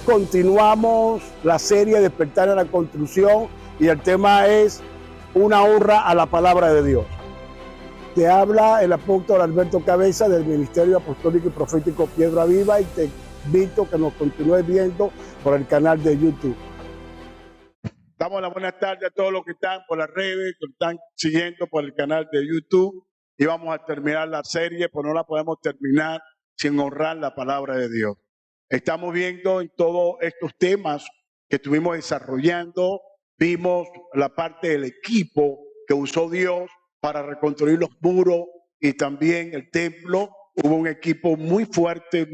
continuamos la serie Despertar en la Construcción y el tema es una honra a la palabra de Dios. Te habla el apóstol Alberto Cabeza del Ministerio Apostólico y Profético Piedra Viva y te invito a que nos continúes viendo por el canal de YouTube. Damos la buena tarde a todos los que están por las redes, que están siguiendo por el canal de YouTube y vamos a terminar la serie, pues no la podemos terminar sin honrar la palabra de Dios. Estamos viendo en todos estos temas que estuvimos desarrollando, vimos la parte del equipo que usó Dios para reconstruir los muros y también el templo. Hubo un equipo muy fuerte,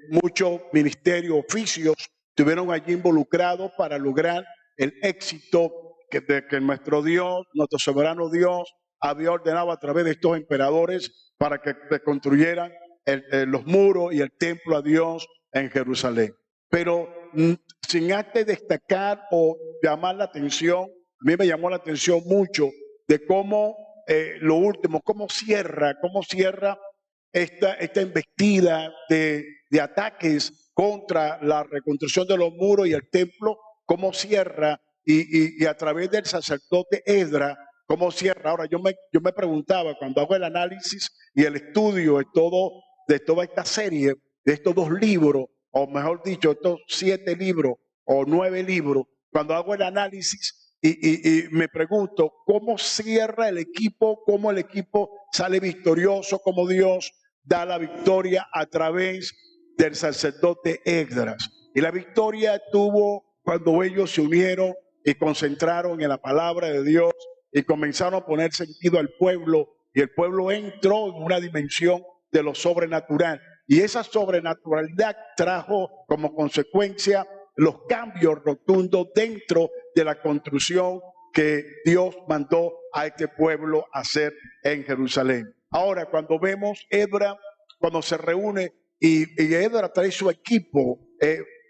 muchos ministerios, oficios estuvieron allí involucrados para lograr el éxito que nuestro Dios, nuestro soberano Dios, había ordenado a través de estos emperadores para que reconstruyeran los muros y el templo a Dios en Jerusalén. Pero sin antes destacar o llamar la atención, a mí me llamó la atención mucho de cómo lo último, cómo cierra esta embestida de ataques contra la reconstrucción de los muros y el templo, cómo cierra y a través del sacerdote Esdras, cómo cierra. Ahora yo me preguntaba cuando hago el análisis y el estudio de toda esta serie, de estos 2 libros, o mejor dicho, estos 7 libros o 9 libros, cuando hago el análisis y me pregunto cómo cierra el equipo, cómo el equipo sale victorioso, cómo Dios da la victoria a través del sacerdote Esdras. Y la victoria tuvo cuando ellos se unieron y concentraron en la palabra de Dios y comenzaron a poner sentido al pueblo, y el pueblo entró en una dimensión de lo sobrenatural, y esa sobrenaturalidad trajo como consecuencia los cambios rotundos dentro de la construcción que Dios mandó a este pueblo hacer en Jerusalén. Ahora, cuando vemos Esdras, cuando se reúne y Esdras trae su equipo,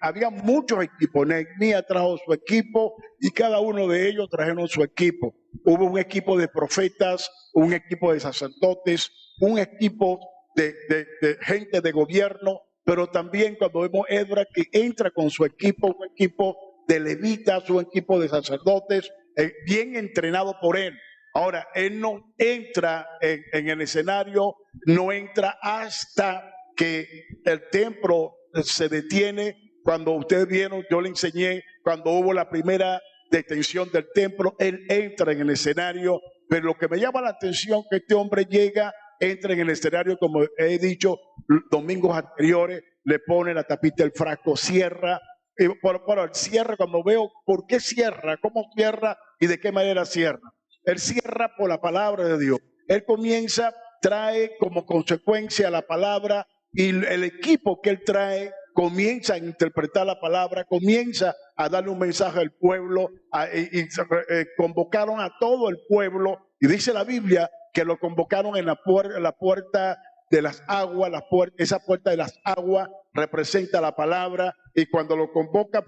había muchos equipos. Nehemías trajo su equipo y cada uno de ellos trajeron su equipo. Hubo un equipo de profetas, un equipo de sacerdotes, un equipo de gente de gobierno, pero también cuando vemos Esdras que entra con su equipo, un equipo de levitas, un equipo de sacerdotes, bien entrenado por él. Ahora, él no entra en el escenario, no entra hasta que el templo se detiene. Cuando ustedes vieron, yo le enseñé, cuando hubo la primera detención del templo, él entra en el escenario, pero lo que me llama la atención es que este hombre entra en el escenario, como he dicho domingos anteriores, le pone la tapita del frasco, cierra. Bueno, el cierre, cuando veo por qué cierra, cómo cierra y de qué manera cierra. Él cierra por la palabra de Dios. Él trae como consecuencia la palabra, y el equipo que él trae comienza a interpretar la palabra, comienza a darle un mensaje al pueblo, convocaron a todo el pueblo, y dice la Biblia que lo convocaron en la puerta de las aguas. Esa puerta de las aguas representa la palabra, y cuando lo convoca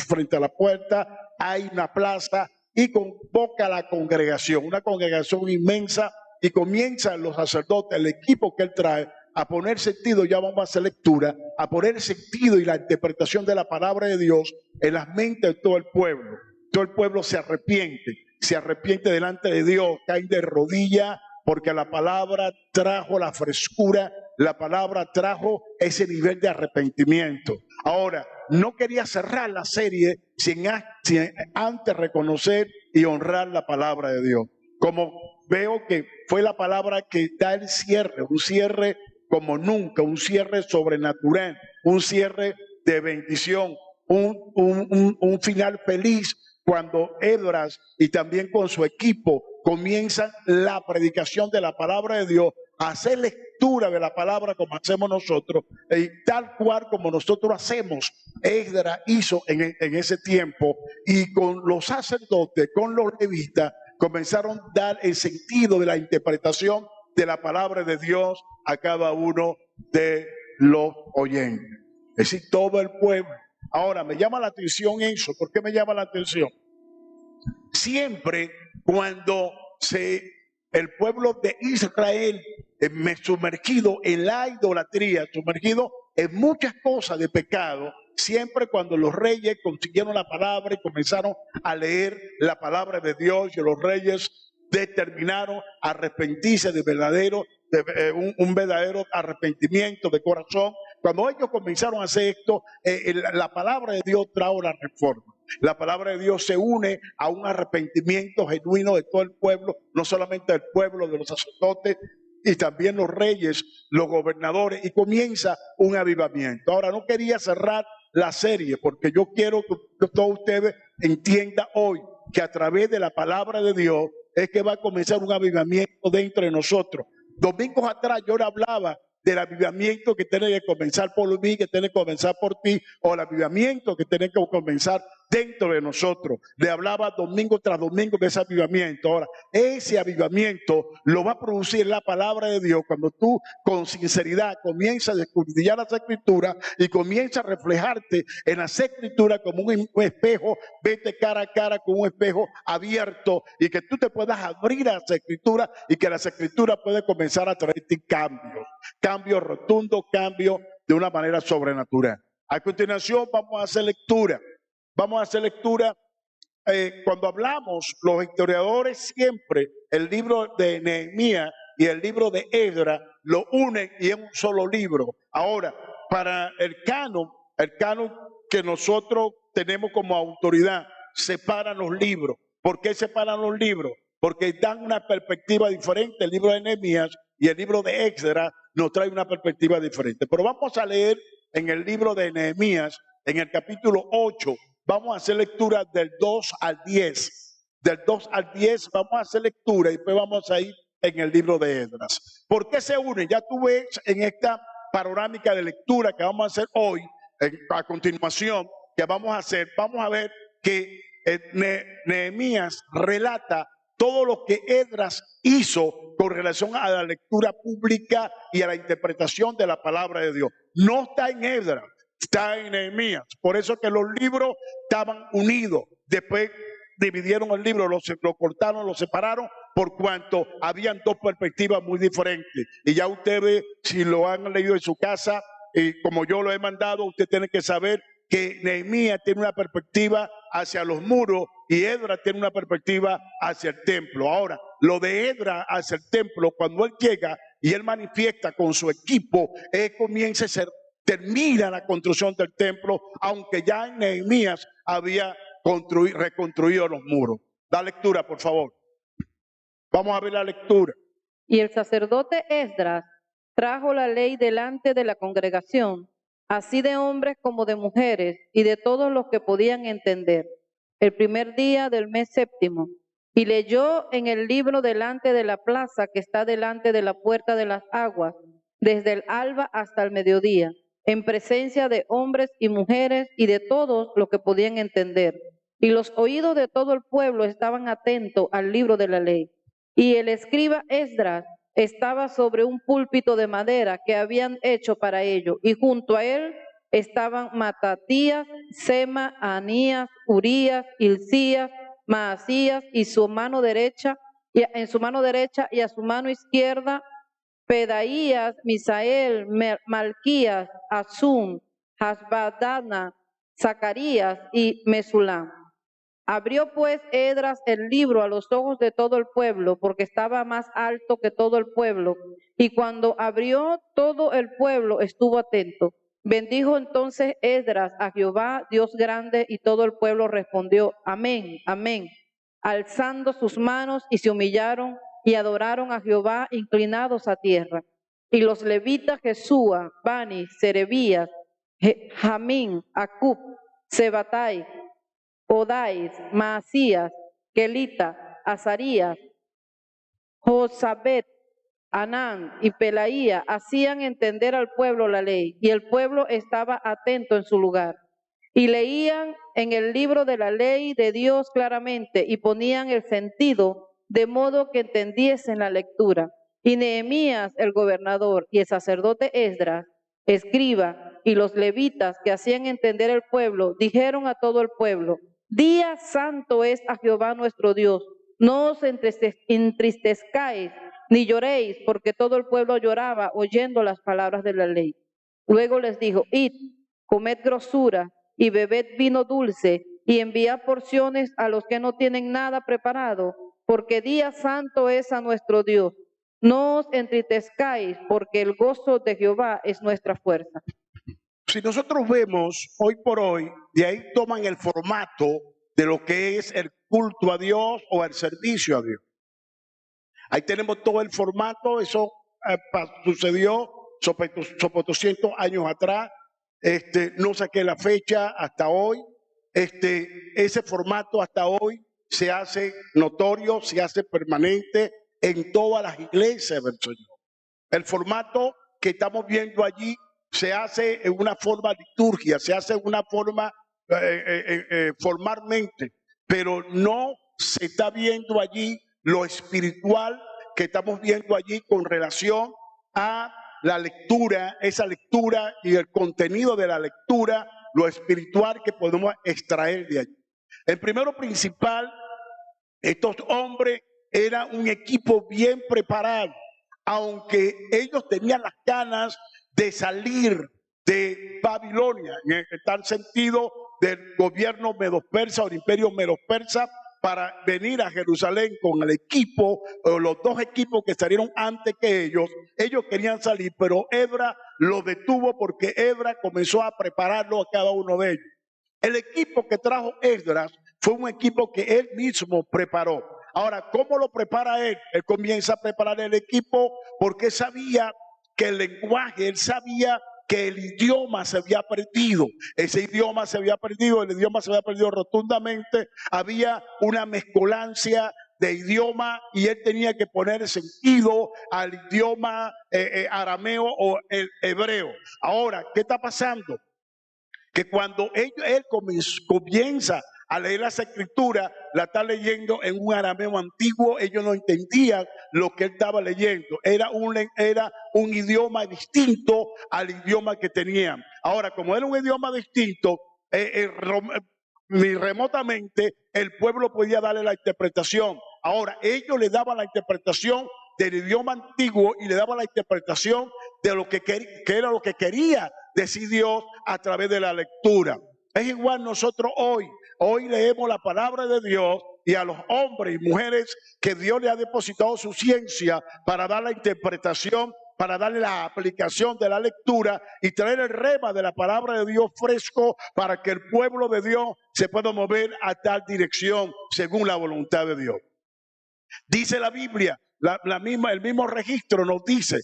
frente a la puerta hay una plaza y convoca a la congregación, una congregación inmensa, y comienzan los sacerdotes, el equipo que él trae, a poner sentido. Ya vamos a hacer lectura, a poner sentido y la interpretación de la palabra de Dios en las mentes de todo el pueblo. Todo el pueblo se arrepiente delante de Dios, cae de rodillas, porque la palabra trajo la frescura, la palabra trajo ese nivel de arrepentimiento. Ahora, no quería cerrar la serie sin antes reconocer y honrar la palabra de Dios. Como veo que fue la palabra que da el cierre, un cierre como nunca, un cierre sobrenatural, un cierre de bendición, un final feliz, cuando Esdras y también con su equipo comienzan la predicación de la palabra de Dios, a hacer lectura de la palabra como hacemos nosotros, y tal cual como nosotros hacemos, Esdras hizo en ese tiempo, y con los sacerdotes, con los levitas, comenzaron a dar el sentido de la interpretación de la palabra de Dios a cada uno de los oyentes. Es decir, todo el pueblo. Ahora, me llama la atención eso. ¿Por qué me llama la atención? Siempre cuando el pueblo de Israel sumergido en la idolatría, sumergido en muchas cosas de pecado, siempre cuando los reyes consiguieron la palabra y comenzaron a leer la palabra de Dios, y los reyes determinaron arrepentirse de un verdadero arrepentimiento de corazón. Cuando ellos comenzaron a hacer esto, la palabra de Dios trajo la reforma. La palabra de Dios se une a un arrepentimiento genuino de todo el pueblo, no solamente del pueblo, de los sacerdotes, y también los reyes, los gobernadores, y comienza un avivamiento. Ahora, no quería cerrar la serie porque yo quiero que todos ustedes entiendan hoy que a través de la palabra de Dios es que va a comenzar un avivamiento dentro de nosotros. Domingos atrás yo le hablaba del avivamiento que tiene que comenzar por mí, que tiene que comenzar por ti, o el avivamiento que tiene que comenzar dentro de nosotros. Le hablaba domingo tras domingo de ese avivamiento. Ahora, ese avivamiento lo va a producir la palabra de Dios cuando tú con sinceridad comienzas a escudriñar las escrituras y comienzas a reflejarte en las escrituras como un espejo. Vete cara a cara con un espejo abierto y que tú te puedas abrir a las escrituras y que las escrituras puedan comenzar a traerte cambios rotundos, cambios de una manera sobrenatural. A continuación vamos a hacer lectura. Vamos a hacer lectura. Cuando hablamos, los historiadores siempre el libro de Nehemías y el libro de Esdras lo unen y es un solo libro. Ahora, para el canon que nosotros tenemos como autoridad, separan los libros. ¿Por qué separan los libros? Porque dan una perspectiva diferente. El libro de Nehemías y el libro de Esdras nos trae una perspectiva diferente. Pero vamos a leer en el libro de Nehemías, en el capítulo 8, vamos a hacer lectura del 2 al 10. Del 2 al 10 vamos a hacer lectura y después vamos a ir en el libro de Esdras. ¿Por qué se unen? Ya tú ves en esta panorámica de lectura que vamos a hacer hoy, a continuación, que vamos a ver que Nehemías relata todo lo que Esdras hizo con relación a la lectura pública y a la interpretación de la palabra de Dios. No está en Esdras, está en Nehemías. Por eso que los libros estaban unidos. Después dividieron el libro, lo cortaron, lo separaron, por cuanto habían dos perspectivas muy diferentes. Y ya ustedes, si lo han leído en su casa, como yo lo he mandado, usted tiene que saber que Nehemías tiene una perspectiva hacia los muros y Esdras tiene una perspectiva hacia el templo. Ahora, lo de Esdras hacia el templo, cuando él llega y él manifiesta con su equipo, termina la construcción del templo, aunque ya en Nehemías había reconstruido los muros. Da lectura, por favor. Vamos a ver la lectura. Y el sacerdote Esdras trajo la ley delante de la congregación, así de hombres como de mujeres, y de todos los que podían entender, el primer día del mes séptimo, y leyó en el libro delante de la plaza que está delante de la puerta de las aguas, desde el alba hasta el mediodía, en presencia de hombres y mujeres y de todos los que podían entender. Y los oídos de todo el pueblo estaban atentos al libro de la ley. Y el escriba Esdras estaba sobre un púlpito de madera que habían hecho para ello, y junto a él estaban Matatías, Sema, Anías, Urías, Hilcías, Maasías, y en su mano derecha y a su mano izquierda Pedaías, Misael, Malquías, Azum, Hasbadana, Zacarías y Mesulam. Abrió pues Esdras el libro a los ojos de todo el pueblo, porque estaba más alto que todo el pueblo. Y cuando abrió, todo el pueblo estuvo atento. Bendijo entonces Esdras a Jehová, Dios grande, y todo el pueblo respondió, amén, amén, alzando sus manos, y se humillaron y adoraron a Jehová inclinados a tierra. Y los levitas Jesúa, Bani, Serebías, Jamín, Acub, Sebatai, Odais, Maasías, Kelita, Azarías, Josabet, Anán y Pelaía hacían entender al pueblo la ley, y el pueblo estaba atento en su lugar. Y leían en el libro de la ley de Dios claramente, y ponían el sentido de modo que entendiesen la lectura. Y Nehemías, el gobernador, y el sacerdote Esdras, escriba, y los levitas que hacían entender el pueblo, dijeron a todo el pueblo, día santo es a Jehová nuestro Dios, no os entristezcáis, ni lloréis, porque todo el pueblo lloraba oyendo las palabras de la ley. Luego les dijo, id, comed grosura y bebed vino dulce, y enviad porciones a los que no tienen nada preparado, porque día santo es a nuestro Dios. No os entristezcáis, porque el gozo de Jehová es nuestra fuerza. Si nosotros vemos hoy por hoy, de ahí toman el formato de lo que es el culto a Dios o el servicio a Dios. Ahí tenemos todo el formato. Eso sucedió sobre 200 años atrás. No saqué la fecha hasta hoy. Ese formato hasta hoy se hace notorio, se hace permanente en todas las iglesias del Señor. El formato que estamos viendo allí se hace en una forma liturgia, se hace en una forma formalmente, pero no se está viendo allí lo espiritual que estamos viendo allí con relación a la lectura, esa lectura y el contenido de la lectura, lo espiritual que podemos extraer de allí. El primero principal, estos hombres eran un equipo bien preparado, aunque ellos tenían las ganas de salir de Babilonia, en tal sentido del gobierno medo-persa o el imperio medo-persa, para venir a Jerusalén con el equipo, o los dos equipos que salieron antes que ellos querían salir, pero Esdras lo detuvo porque Esdras comenzó a prepararlo a cada uno de ellos. El equipo que trajo Esdras fue un equipo que él mismo preparó. Ahora, ¿cómo lo prepara él? Él comienza a preparar el equipo porque sabía que el lenguaje, él sabía que el idioma se había perdido. Ese idioma se había perdido, el idioma se había perdido rotundamente. Había una mezcolancia de idioma y él tenía que poner sentido al idioma arameo o el hebreo. Ahora, ¿qué está pasando? Que cuando él comienza a leer las escrituras, la está leyendo en un arameo antiguo, ellos no entendían lo que él estaba leyendo. Era un idioma distinto al idioma que tenían. Ahora, como era un idioma distinto, ni remotamente el pueblo podía darle la interpretación. Ahora, ellos le daban la interpretación del idioma antiguo y le daban la interpretación de lo que era lo que quería decir Dios a través de la lectura. Es igual nosotros hoy leemos la palabra de Dios y a los hombres y mujeres que Dios le ha depositado su ciencia para dar la interpretación, para darle la aplicación de la lectura y traer el rema de la palabra de Dios fresco para que el pueblo de Dios se pueda mover a tal dirección según la voluntad de Dios. Dice la Biblia, el mismo registro nos dice,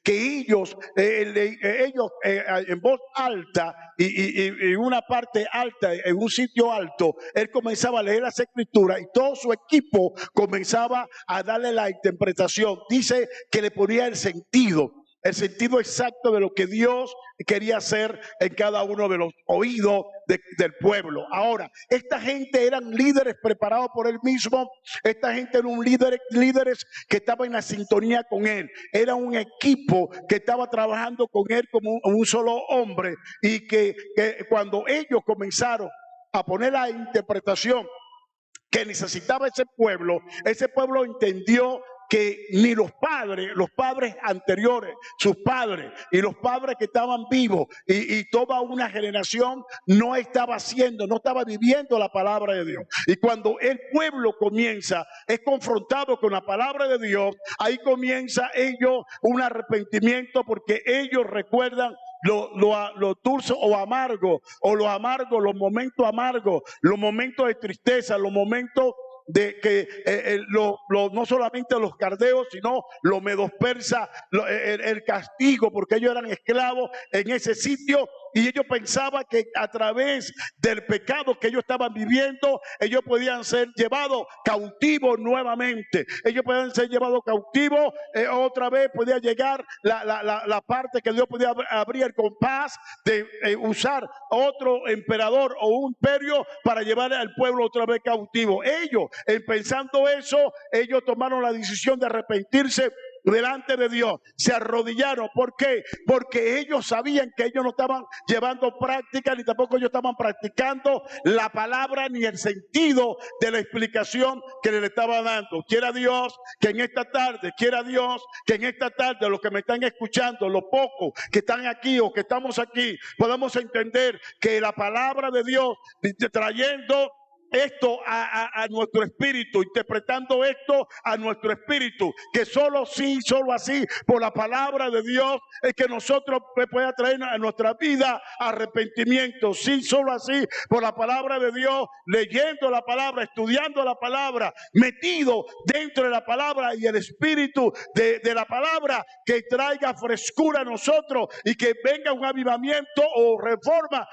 que ellos en voz alta y una parte alta, en un sitio alto, él comenzaba a leer las escrituras y todo su equipo comenzaba a darle la interpretación. Dice que le ponía el sentido exacto de lo que Dios quería hacer en cada uno de los oídos del pueblo. Ahora, esta gente eran líderes preparados por él mismo. Esta gente eran líderes que estaban en la sintonía con él. Era un equipo que estaba trabajando con él como un solo hombre, y que cuando ellos comenzaron a poner la interpretación que necesitaba ese pueblo entendió que ni los padres anteriores, sus padres y los padres que estaban vivos y toda una generación no estaba viviendo la palabra de Dios. Y cuando el pueblo es confrontado con la palabra de Dios, ahí comienza un arrepentimiento, porque ellos recuerdan lo dulce o amargo, los momentos amargos, los momentos de tristeza, los momentos de que no solamente los caldeos, sino los medos persas, el castigo, porque ellos eran esclavos en ese sitio, y ellos pensaban que a través del pecado que ellos estaban viviendo, ellos podían ser llevados cautivos nuevamente. Ellos podían ser llevados cautivos, otra vez podía llegar la parte que Dios podía abrir el compás de usar otro emperador o un imperio para llevar al pueblo otra vez cautivo. Ellos, pensando eso, ellos tomaron la decisión de arrepentirse delante de Dios, se arrodillaron. ¿Por qué? Porque ellos sabían que ellos no estaban llevando práctica, ni tampoco ellos estaban practicando la palabra ni el sentido de la explicación que le estaba dando. Quiera Dios que en esta tarde, quiera Dios que en esta tarde los que me están escuchando, los pocos que están aquí o que estamos aquí, podamos entender que la palabra de Dios trayendo esto a nuestro espíritu, interpretando esto a nuestro espíritu, que solo así, por la palabra de Dios, es que nosotros pueda traer a nuestra vida arrepentimiento. Sí, solo así, por la palabra de Dios, leyendo la palabra, estudiando la palabra, metido dentro de la palabra y el espíritu de la palabra, que traiga frescura a nosotros y que venga un avivamiento o reforma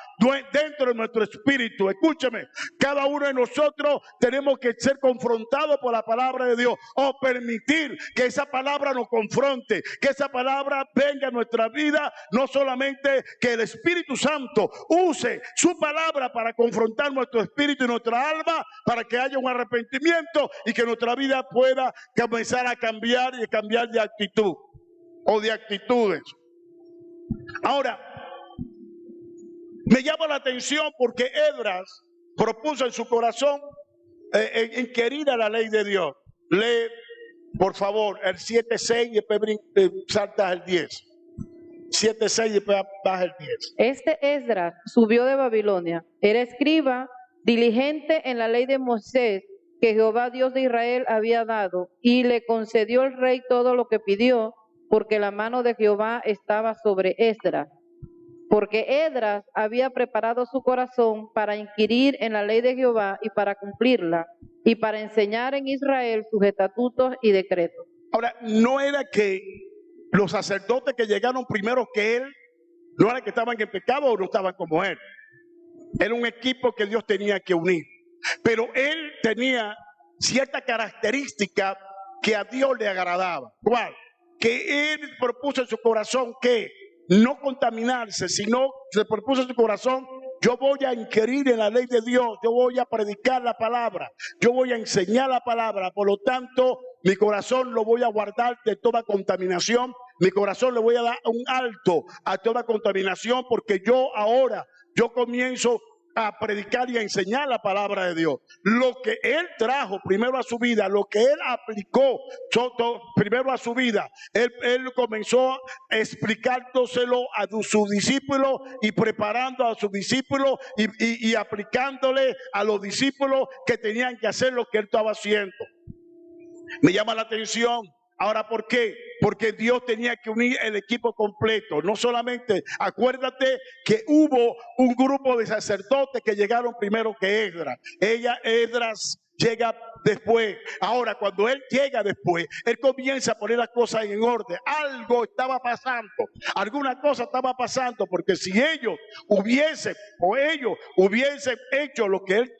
dentro de nuestro espíritu. Escúcheme, cada uno de nosotros tenemos que ser confrontados por la palabra de Dios, o permitir que esa palabra nos confronte, que esa palabra venga a nuestra vida. No solamente que el Espíritu Santo use su palabra para confrontar nuestro espíritu y nuestra alma, para que haya un arrepentimiento y que nuestra vida pueda comenzar a cambiar y cambiar de actitud o de actitudes. Ahora, me llama la atención porque Esdras propuso en su corazón inquirir a la ley de Dios. Lee, por favor, el 7:6 y después saltas el 10. 7:6 y después baja el 10. Este Esdras subió de Babilonia. Era escriba, diligente en la ley de Moisés, que Jehová Dios de Israel había dado, y le concedió el rey todo lo que pidió, porque la mano de Jehová estaba sobre Esdras. Porque Esdras había preparado su corazón para inquirir en la ley de Jehová y para cumplirla, y para enseñar en Israel sus estatutos y decretos. Ahora, no era que los sacerdotes que llegaron primero que él, no era que estaban en pecado o no estaban como él. Era un equipo que Dios tenía que unir. Pero él tenía cierta característica que a Dios le agradaba. ¿Cuál? Que él propuso en su corazón que no contaminarse, sino se propuso en su corazón: yo voy a inquirir en la ley de Dios, yo voy a predicar la palabra, yo voy a enseñar la palabra. Por lo tanto, mi corazón lo voy a guardar de toda contaminación, mi corazón le voy a dar un alto a toda contaminación, porque yo comienzo a predicar y a enseñar la palabra de Dios. Lo que él trajo primero a su vida, lo que él aplicó primero a su vida, él comenzó explicándoselo a sus discípulos y preparando a sus discípulos y aplicándole a los discípulos que tenían que hacer lo que él estaba haciendo. Me llama la atención. Ahora, ¿por qué? Porque Dios tenía que unir el equipo completo. No solamente, acuérdate que hubo un grupo de sacerdotes que llegaron primero que Esdras. Esdras llega después. Ahora, cuando él llega después, él comienza a poner las cosas en orden. Algo estaba pasando, alguna cosa estaba pasando, porque si ellos hubiesen hecho lo que él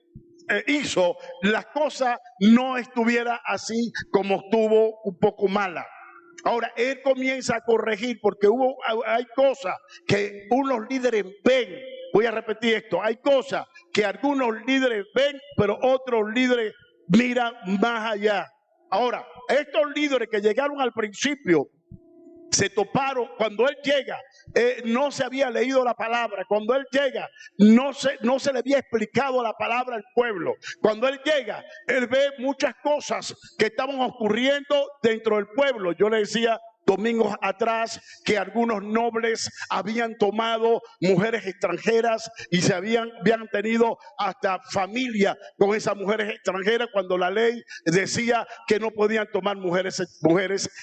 hizo, las cosas no estuviera así como estuvo, un poco mala. Ahora él comienza a corregir, porque hay cosas que unos líderes ven. Voy a repetir esto: hay cosas que algunos líderes ven, pero otros líderes miran más allá. Ahora, estos líderes que llegaron al principio se toparon, cuando él llega, no se había leído la palabra. Cuando él llega, no se le había explicado la palabra al pueblo. Cuando él llega, él ve muchas cosas que estaban ocurriendo dentro del pueblo. Yo le decía domingos atrás que algunos nobles habían tomado mujeres extranjeras y habían tenido hasta familia con esas mujeres extranjeras, cuando la ley decía que no podían tomar mujeres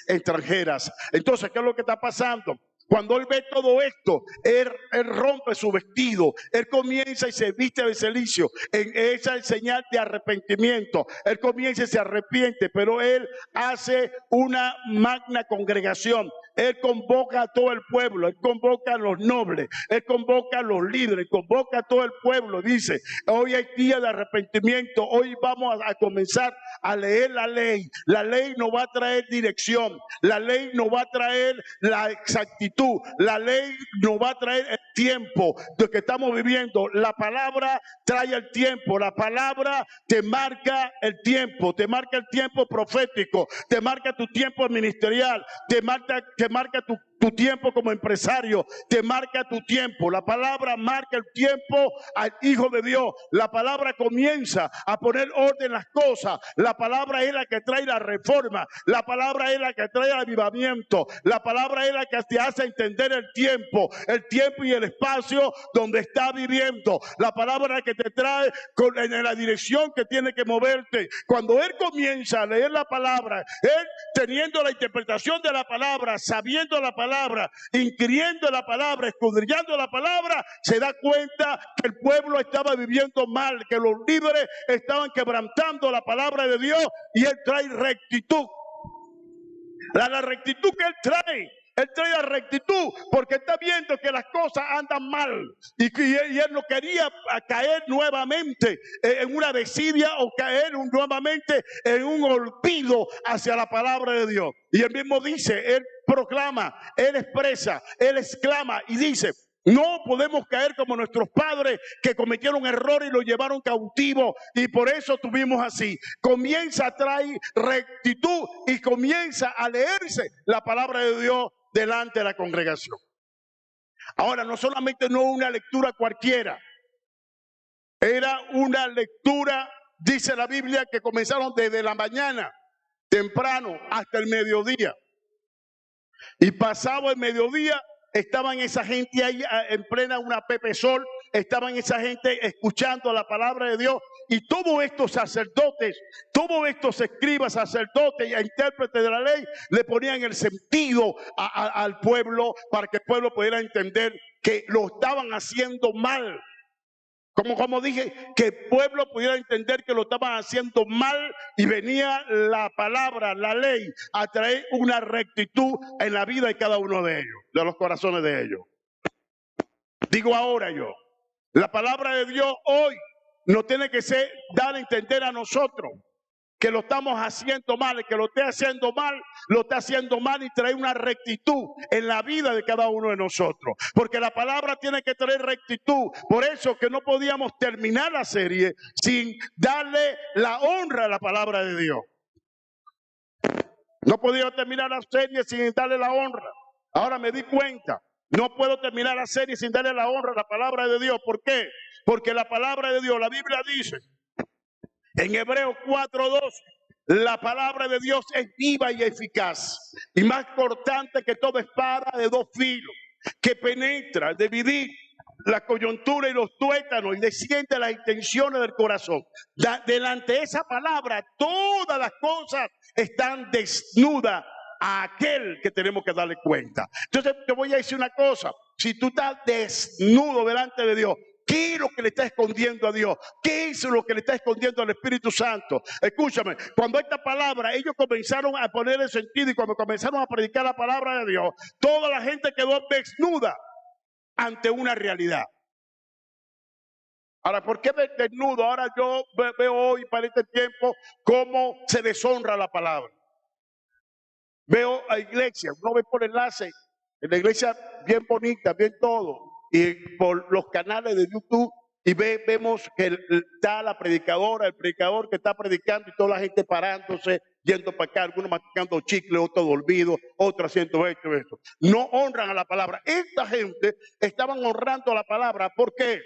extranjeras. Entonces, ¿qué es lo que está pasando? Cuando él ve todo esto, él rompe su vestido, él comienza y se viste de cilicio. Esa es señal de arrepentimiento. Él comienza y se arrepiente, pero él hace una magna congregación. Él convoca a todo el pueblo, él convoca a los nobles, él convoca a los líderes, convoca a todo el pueblo. Dice: hoy hay día de arrepentimiento, hoy vamos a comenzar a leer la ley. La ley nos va a traer dirección, la ley nos va a traer la exactitud, la ley nos va a traer el tiempo de que estamos viviendo. La palabra trae el tiempo, la palabra te marca el tiempo profético, te marca tu tiempo ministerial, te marca tu tiempo como empresario, te marca tu tiempo. La palabra marca el tiempo al Hijo de Dios. La palabra comienza a poner orden en las cosas. La palabra es la que trae la reforma. La palabra es la que trae el avivamiento. La palabra es la que te hace entender el tiempo y el espacio donde está viviendo. La palabra que te trae en la dirección que tiene que moverte. Cuando él comienza a leer la palabra, él teniendo la interpretación de la palabra, sabiendo la palabra, inquiriendo la palabra, escudriñando la palabra, se da cuenta que el pueblo estaba viviendo mal, que los líderes estaban quebrantando la palabra de Dios, y él trae rectitud. La rectitud que él trae la rectitud porque está viendo que las cosas andan mal, y él no quería caer nuevamente en una desidia o caer nuevamente en un olvido hacia la palabra de Dios. Y él mismo dice, él proclama, él expresa, él exclama y dice: no podemos caer como nuestros padres, que cometieron error y lo llevaron cautivo, y por eso tuvimos así. Comienza a traer rectitud y comienza a leerse la palabra de Dios delante de la congregación. Ahora, no solamente no una lectura cualquiera, era una lectura, dice la Biblia, que comenzaron desde la mañana temprano hasta el mediodía, y pasado el mediodía estaban esa gente ahí en plena una pepe sol, estaban esa gente escuchando la palabra de Dios, y todos estos sacerdotes, todos estos escribas, sacerdotes e intérpretes de la ley le ponían el sentido al pueblo, para que el pueblo pudiera entender que lo estaban haciendo mal. Como dije, que el pueblo pudiera entender que lo estaban haciendo mal, y venía la palabra, la ley, a traer una rectitud en la vida de cada uno de ellos, de los corazones de ellos. Digo ahora yo, la palabra de Dios hoy nos tiene que dar a entender a nosotros que lo estamos haciendo mal, que lo está haciendo mal, y traer una rectitud en la vida de cada uno de nosotros, porque la palabra tiene que traer rectitud. Por eso que no podíamos terminar la serie sin darle la honra a la palabra de Dios. No podía terminar la serie sin darle la honra. Ahora me di cuenta, no puedo terminar la serie sin darle la honra a la palabra de Dios. ¿Por qué? Porque la palabra de Dios, la Biblia dice en Hebreos 4:12, la palabra de Dios es viva y eficaz, y más cortante que toda espada de dos filos, que penetra, dividir la coyuntura y los tuétanos, y desciende las intenciones del corazón. Delante de esa palabra, todas las cosas están desnudas a aquel que tenemos que darle cuenta. Entonces te voy a decir una cosa: si tú estás desnudo delante de Dios, ¿qué es lo que le está escondiendo a Dios? ¿Qué es lo que le está escondiendo al Espíritu Santo? Escúchame, cuando esta palabra, ellos comenzaron a poner el sentido, y cuando comenzaron a predicar la palabra de Dios, toda la gente quedó desnuda ante una realidad. Ahora, ¿por qué desnudo? Ahora yo veo hoy, para este tiempo, cómo se deshonra la palabra. Veo a iglesias, uno ve por enlace, en la iglesia bien bonita, bien todo, y por los canales de YouTube, y vemos que está la predicadora, el predicador que está predicando, y toda la gente parándose, yendo para acá, algunos masticando chicle, otros dormidos, otros haciendo esto. No honran a la palabra. Esta gente estaban honrando a la palabra. ¿Por qué?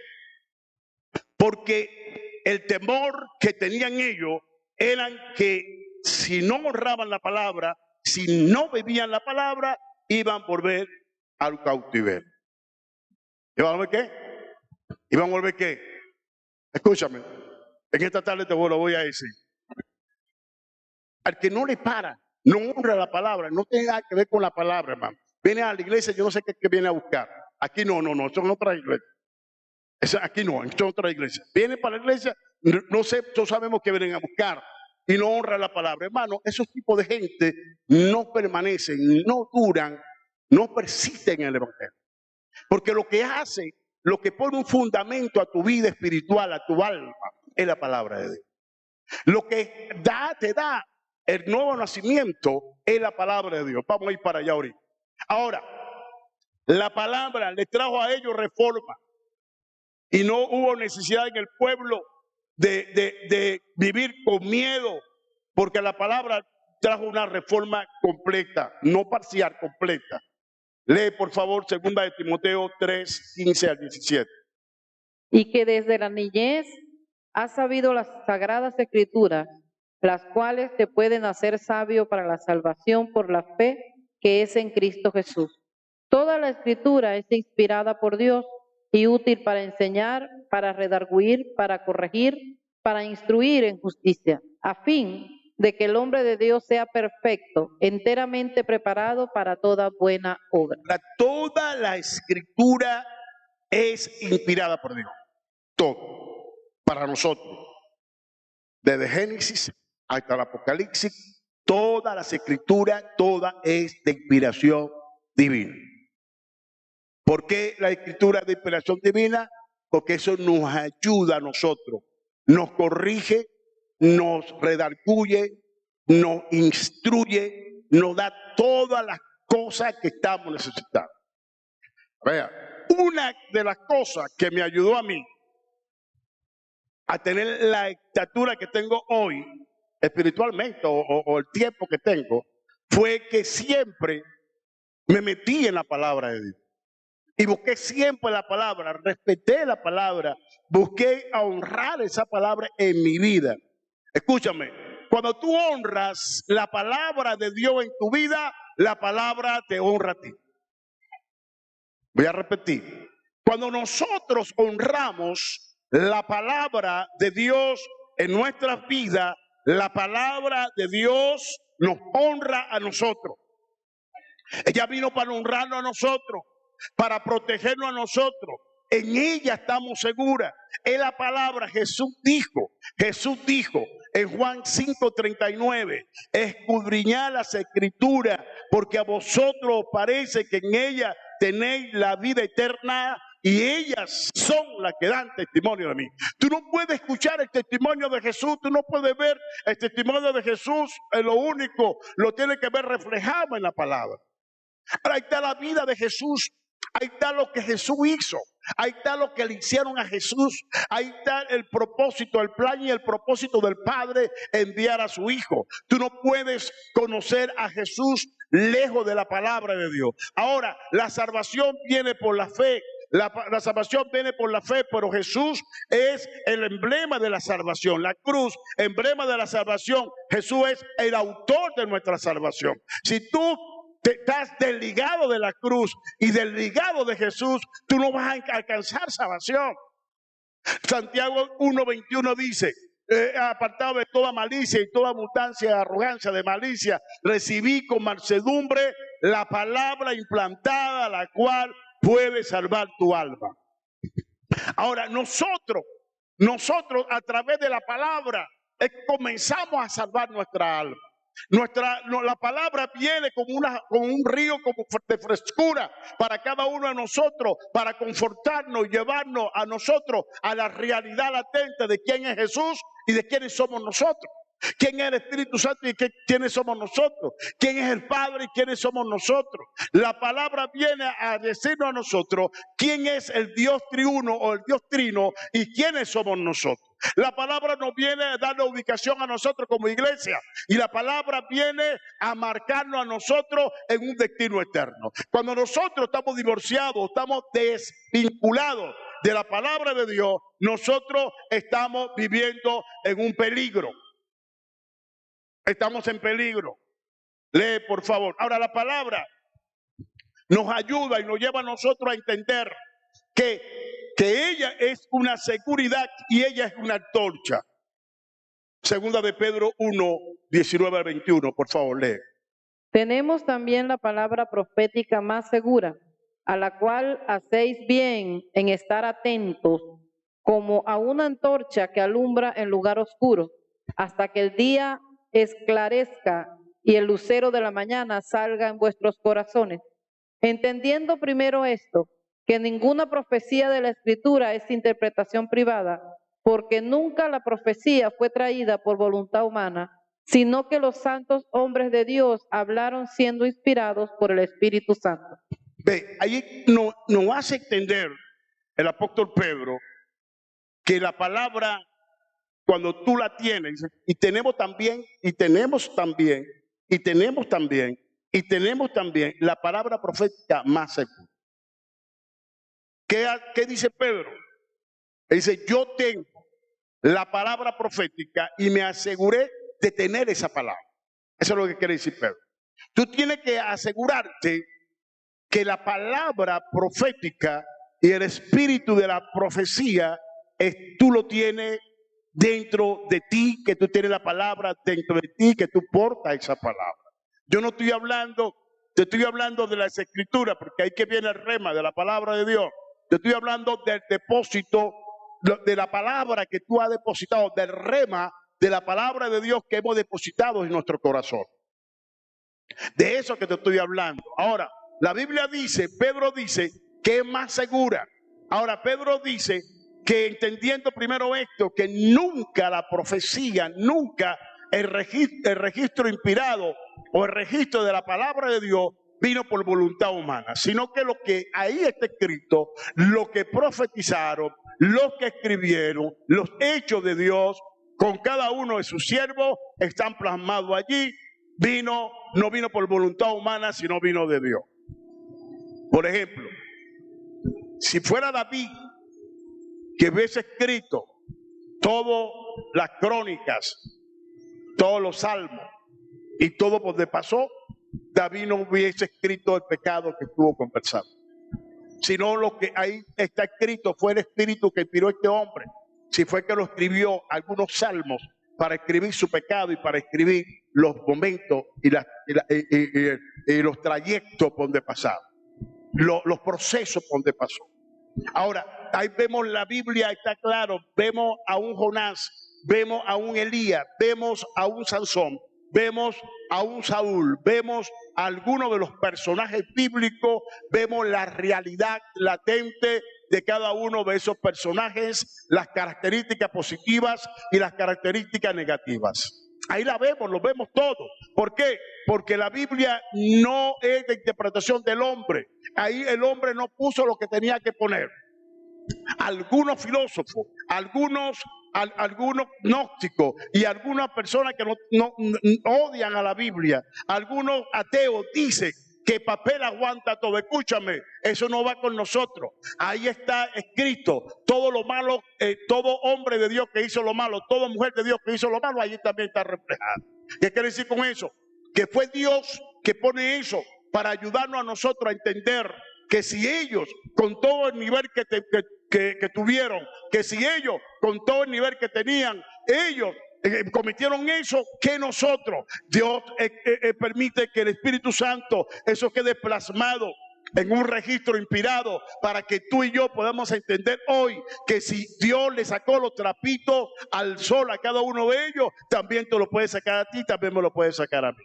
Porque el temor que tenían ellos era que si no honraban la palabra, si no bebían la palabra, iban a volver al cautiverio. ¿Iban a volver qué? ¿Iban a volver qué? Escúchame, en esta tarde te lo voy a decir. Al que no le para, no honra la palabra, no tiene nada que ver con la palabra, hermano. Viene a la iglesia, yo no sé qué viene a buscar. Aquí no, eso es otra iglesia. Aquí no, esto es otra iglesia. Viene para la iglesia, no sé, todos sabemos que vienen a buscar, y no honra la palabra. Hermano, esos tipos de gente no permanecen, no duran, no persisten en el evangelio. Porque lo que hace, lo que pone un fundamento a tu vida espiritual, a tu alma, es la palabra de Dios. Lo que te da el nuevo nacimiento es la palabra de Dios. Vamos a ir para allá ahorita. Ahora, La palabra le trajo a ellos reforma. Y no hubo necesidad en el pueblo de vivir con miedo, porque la palabra trajo una reforma completa, no parcial, completa. Lee, por favor, 2 de Timoteo 3, 15 al 17. Y que desde la niñez has sabido las sagradas escrituras, las cuales te pueden hacer sabio para la salvación por la fe que es en Cristo Jesús. Toda la escritura es inspirada por Dios y útil para enseñar, para redarguir, para corregir, para instruir en justicia, a fin de que el hombre de Dios sea perfecto, enteramente preparado para toda buena obra. Toda la escritura es inspirada por Dios. Todo. Para nosotros. Desde Génesis hasta el Apocalipsis, todas las escrituras, toda es de inspiración divina. ¿Por qué la escritura es de inspiración divina? Porque eso nos ayuda a nosotros, nos corrige, nos redarguye, nos instruye, nos da todas las cosas que estamos necesitando. Vea, una de las cosas que me ayudó a mí a tener la estatura que tengo hoy, espiritualmente, o el tiempo que tengo, fue que siempre me metí en la palabra de Dios. Y busqué siempre la palabra, respeté la palabra, busqué honrar esa palabra en mi vida. Escúchame, cuando tú honras la palabra de Dios en tu vida, la palabra te honra a ti. Voy a repetir. Cuando nosotros honramos la palabra de Dios en nuestras vidas, la palabra de Dios nos honra a nosotros. Ella vino para honrarnos a nosotros, para protegernos a nosotros. En ella estamos seguras. Es la palabra. Jesús dijo en Juan 5:39, escudriñad las escrituras, porque a vosotros os parece que en ella tenéis la vida eterna, y ellas son las que dan testimonio de mí. Tú no puedes escuchar el testimonio de Jesús, tú no puedes ver el testimonio de Jesús, lo único, lo tienes que ver reflejado en la palabra. Ahora, ahí está la vida de Jesús, ahí está lo que Jesús hizo, ahí está lo que le hicieron a Jesús, ahí está el propósito, el plan y el propósito del Padre enviar a su Hijo. Tú no puedes conocer a Jesús lejos de la palabra de Dios. Ahora, la salvación viene por la fe. La salvación viene por la fe, pero Jesús es el emblema de la salvación. La cruz, emblema de la salvación. Jesús es el autor de nuestra salvación. Si tú estás desligado de la cruz y desligado de Jesús, tú no vas a alcanzar salvación. Santiago 1:21 dice, apartado de toda malicia y toda abundancia, arrogancia de malicia, recibí con mansedumbre la palabra implantada, la cual puede salvar tu alma. Ahora, nosotros a través de la palabra comenzamos a salvar nuestra alma. La palabra viene como un río de frescura para cada uno de nosotros, para confortarnos, llevarnos a nosotros a la realidad latente de quién es Jesús y de quiénes somos nosotros. ¿Quién es el Espíritu Santo y quiénes somos nosotros? ¿Quién es el Padre y quiénes somos nosotros? La palabra viene a decirnos a nosotros quién es el Dios triuno o el Dios trino y quiénes somos nosotros. La palabra nos viene a dar la ubicación a nosotros como iglesia y la palabra viene a marcarnos a nosotros en un destino eterno. Cuando nosotros estamos divorciados, estamos desvinculados de la palabra de Dios, nosotros estamos viviendo en un peligro. Estamos en peligro. Lee, por favor. Ahora, la palabra nos ayuda y nos lleva a nosotros a entender que ella es una seguridad y ella es una antorcha. Segunda de Pedro 1:19 al 21, por favor, lee. Tenemos también la palabra profética más segura, a la cual hacéis bien en estar atentos, como a una antorcha que alumbra en lugar oscuro, hasta que el día esclarezca y el lucero de la mañana salga en vuestros corazones. Entendiendo primero esto, que ninguna profecía de la Escritura es interpretación privada, porque nunca la profecía fue traída por voluntad humana, sino que los santos hombres de Dios hablaron siendo inspirados por el Espíritu Santo. Ve, ahí nos hace entender el apóstol Pedro que la palabra, cuando tú la tienes, y tenemos también la palabra profética más segura. ¿Qué dice Pedro? Dice, yo tengo la palabra profética y me aseguré de tener esa palabra. Eso es lo que quiere decir Pedro. Tú tienes que asegurarte que la palabra profética y el espíritu de la profecía, tú lo tienes dentro de ti, que tú tienes la palabra dentro de ti, que tú portas esa palabra. Yo no estoy hablando, te estoy hablando de las escrituras, porque ahí que viene el rema de la palabra de Dios. Te estoy hablando del depósito de la palabra que tú has depositado, del rema de la palabra de Dios que hemos depositado en nuestro corazón. De eso que te estoy hablando. Ahora, la Biblia dice, Pedro dice que es más segura. Ahora, Pedro dice que entendiendo primero esto, que nunca la profecía, nunca el registro inspirado o el registro de la palabra de Dios vino por voluntad humana, sino que lo que ahí está escrito, lo que profetizaron, los que escribieron, los hechos de Dios, con cada uno de sus siervos, están plasmados allí. No vino por voluntad humana, sino vino de Dios. Por ejemplo, si fuera David que hubiese escrito todas las crónicas, todos los salmos y todo por donde pasó, David no hubiese escrito el pecado que estuvo conversando. Sino lo que ahí está escrito fue el espíritu que inspiró a este hombre. Si fue que lo escribió algunos salmos para escribir su pecado y para escribir los momentos y los trayectos por donde pasaron, los procesos por donde pasó. Ahora, ahí vemos la Biblia, está claro, vemos a un Jonás, vemos a un Elías, vemos a un Sansón, vemos a un Saúl, vemos a algunos de los personajes bíblicos, vemos la realidad latente de cada uno de esos personajes, las características positivas y las características negativas. Ahí la vemos, lo vemos todo. ¿Por qué? Porque la Biblia no es de interpretación del hombre. Ahí el hombre no puso lo que tenía que poner. Algunos filósofos, algunos gnósticos y algunas personas que no odian a la Biblia, algunos ateos dicen que papel aguanta todo. Escúchame, eso no va con nosotros. Ahí está escrito todo lo malo, todo hombre de Dios que hizo lo malo, toda mujer de Dios que hizo lo malo, ahí también está reflejado. ¿Qué quiere decir con eso? Que fue Dios que pone eso para ayudarnos a nosotros a entender que si ellos con todo el nivel que tuvieron, que si ellos con todo el nivel que tenían, ellos cometieron eso, que nosotros, Dios permite que el Espíritu Santo, eso quede plasmado en un registro inspirado para que tú y yo podamos entender hoy que si Dios le sacó los trapitos al sol a cada uno de ellos, también te lo puede sacar a ti, también me lo puede sacar a mí.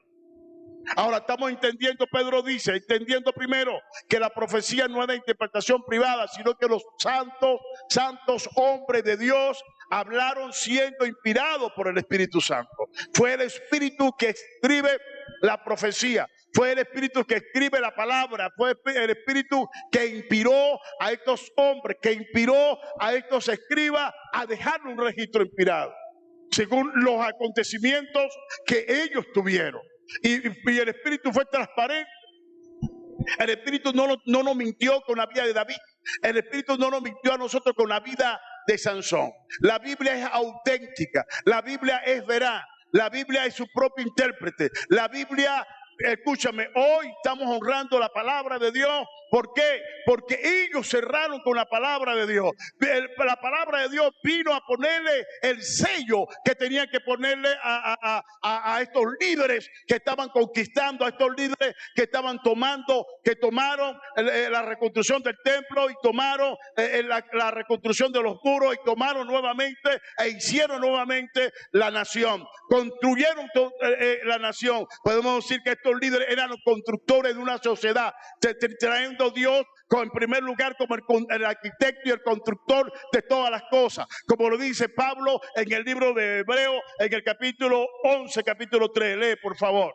Ahora estamos entendiendo, Pedro dice, entendiendo primero que la profecía no es de interpretación privada, sino que los santos hombres de Dios hablaron siendo inspirados por el Espíritu Santo. Fue el Espíritu que escribe la profecía, fue el Espíritu que escribe la palabra, fue el Espíritu que inspiró a estos hombres, que inspiró a estos escribas a dejar un registro inspirado, según los acontecimientos que ellos tuvieron. Y el Espíritu fue transparente. El Espíritu no nos mintió con la vida de David. El Espíritu no nos mintió a nosotros con la vida de Sansón. La Biblia es auténtica. La Biblia es veraz. La Biblia es su propio intérprete. La Biblia, escúchame, hoy estamos honrando la palabra de Dios. ¿Por qué? Porque ellos cerraron con la palabra de Dios. La palabra de Dios vino a ponerle el sello que tenían que ponerle a estos líderes que estaban conquistando, a estos líderes que estaban tomaron la reconstrucción del templo y tomaron la reconstrucción de los muros y tomaron nuevamente e hicieron nuevamente la nación. Construyeron la nación. Podemos decir que estos líderes eran los constructores de una sociedad, trayendo Dios en primer lugar como el arquitecto y el constructor de todas las cosas, como lo dice Pablo en el libro de Hebreos, en el capítulo 11, capítulo 3. Lee, por favor.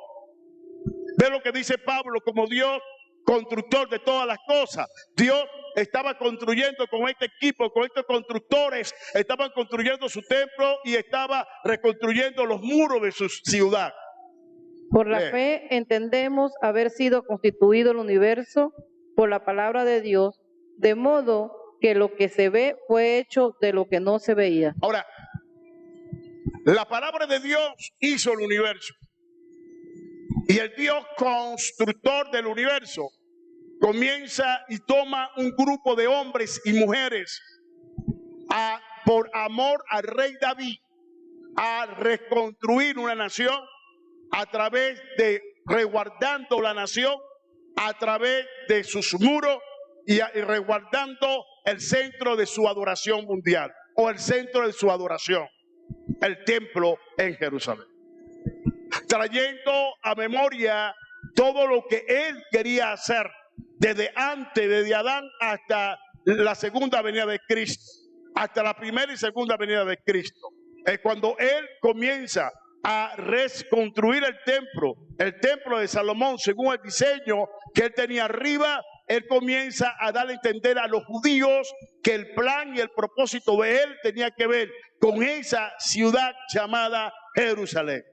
Ve lo que dice Pablo, como Dios constructor de todas las cosas. Dios estaba construyendo con este equipo, con estos constructores, estaban construyendo su templo y estaba reconstruyendo los muros de su ciudad. Por la fe entendemos haber sido constituido el universo por la palabra de Dios, de modo que lo que se ve fue hecho de lo que no se veía. Ahora, la palabra de Dios hizo el universo. Y el Dios constructor del universo comienza y toma un grupo de hombres y mujeres por amor al rey David a reconstruir una nación a través de resguardando la nación a través de sus muros y resguardando el centro de su adoración mundial o el centro de su adoración, el templo en Jerusalén, trayendo a memoria todo lo que él quería hacer desde antes, desde Adán hasta la segunda venida de Cristo, hasta la primera y segunda venida de Cristo. Cuando él comienza a reconstruir el templo de Salomón según el diseño que él tenía arriba, él comienza a darle a entender a los judíos que el plan y el propósito de él tenía que ver con esa ciudad llamada Jerusalén.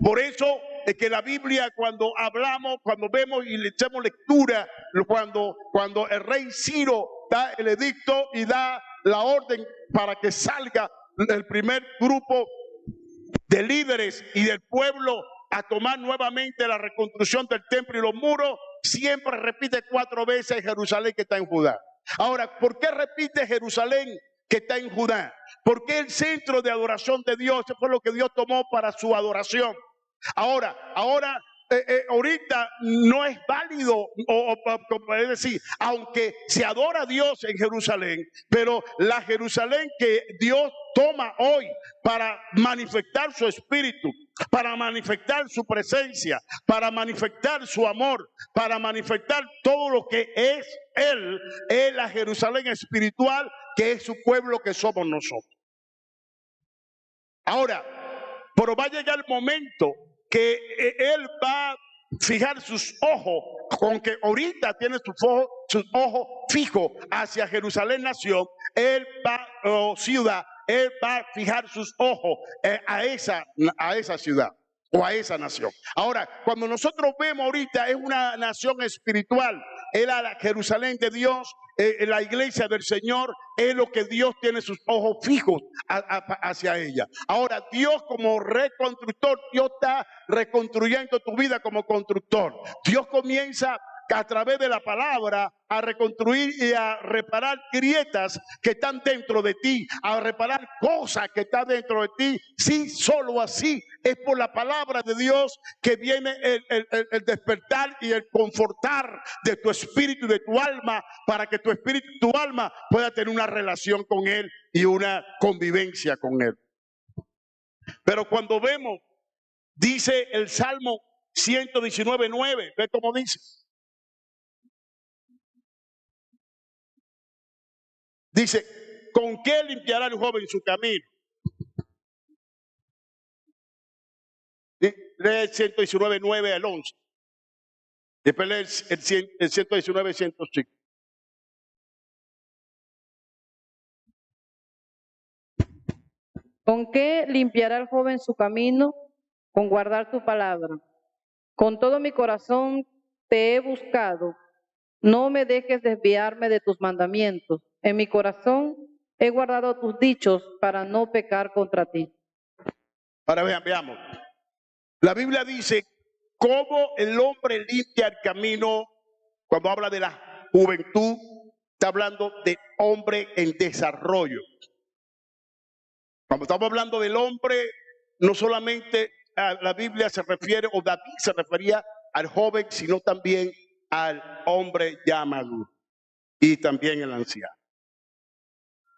Por eso es que la Biblia, cuando hablamos, cuando vemos y le echamos lectura, cuando el rey Ciro da el edicto y da la orden para que salga el primer grupo de líderes y del pueblo a tomar nuevamente la reconstrucción del templo y los muros, siempre repite 4 veces Jerusalén que está en Judá. Ahora, ¿por qué repite Jerusalén que está en Judá? Porque el centro de adoración de Dios fue lo que Dios tomó para su adoración. Ahora, ahorita no es válido, es decir, aunque se adora a Dios en Jerusalén, pero la Jerusalén que Dios toma hoy para manifestar su espíritu, para manifestar su presencia, para manifestar su amor, para manifestar todo lo que es Él, es la Jerusalén espiritual que es su pueblo que somos nosotros. Ahora, pero va a llegar el momento que Él va a fijar sus ojos, con que ahorita tiene sus ojos fijos hacia Jerusalén nación, Él va, ciudad, Él va a fijar sus ojos a esa ciudad o a esa nación. Ahora, cuando nosotros vemos ahorita es una nación espiritual, es la Jerusalén de Dios, la iglesia del Señor, es lo que Dios tiene sus ojos fijos hacia ella. Ahora, Dios como reconstructor, Dios está reconstruyendo tu vida como constructor. Dios comienza a través de la palabra a reconstruir y a reparar grietas que están dentro de ti, a reparar cosas que están dentro de ti. Sí, solo así es por la palabra de Dios que viene el despertar y el confortar de tu espíritu y de tu alma, para que tu espíritu y tu alma pueda tener una relación con Él y una convivencia con Él. Pero cuando vemos, dice el Salmo 119:9, ve cómo dice. Dice, ¿con qué limpiará el joven su camino? Lee el 119:9 al 11. Después lee el 119:105. ¿Con qué limpiará el joven su camino? Con guardar tu palabra. Con todo mi corazón te he buscado. No me dejes desviarme de tus mandamientos. En mi corazón he guardado tus dichos para no pecar contra ti. Ahora veamos. La Biblia dice cómo el hombre limpia el camino. Cuando habla de la juventud, está hablando de hombre en desarrollo. Cuando estamos hablando del hombre, no solamente la Biblia se refiere, o David se refería al joven, sino también al hombre ya maduro y también el anciano.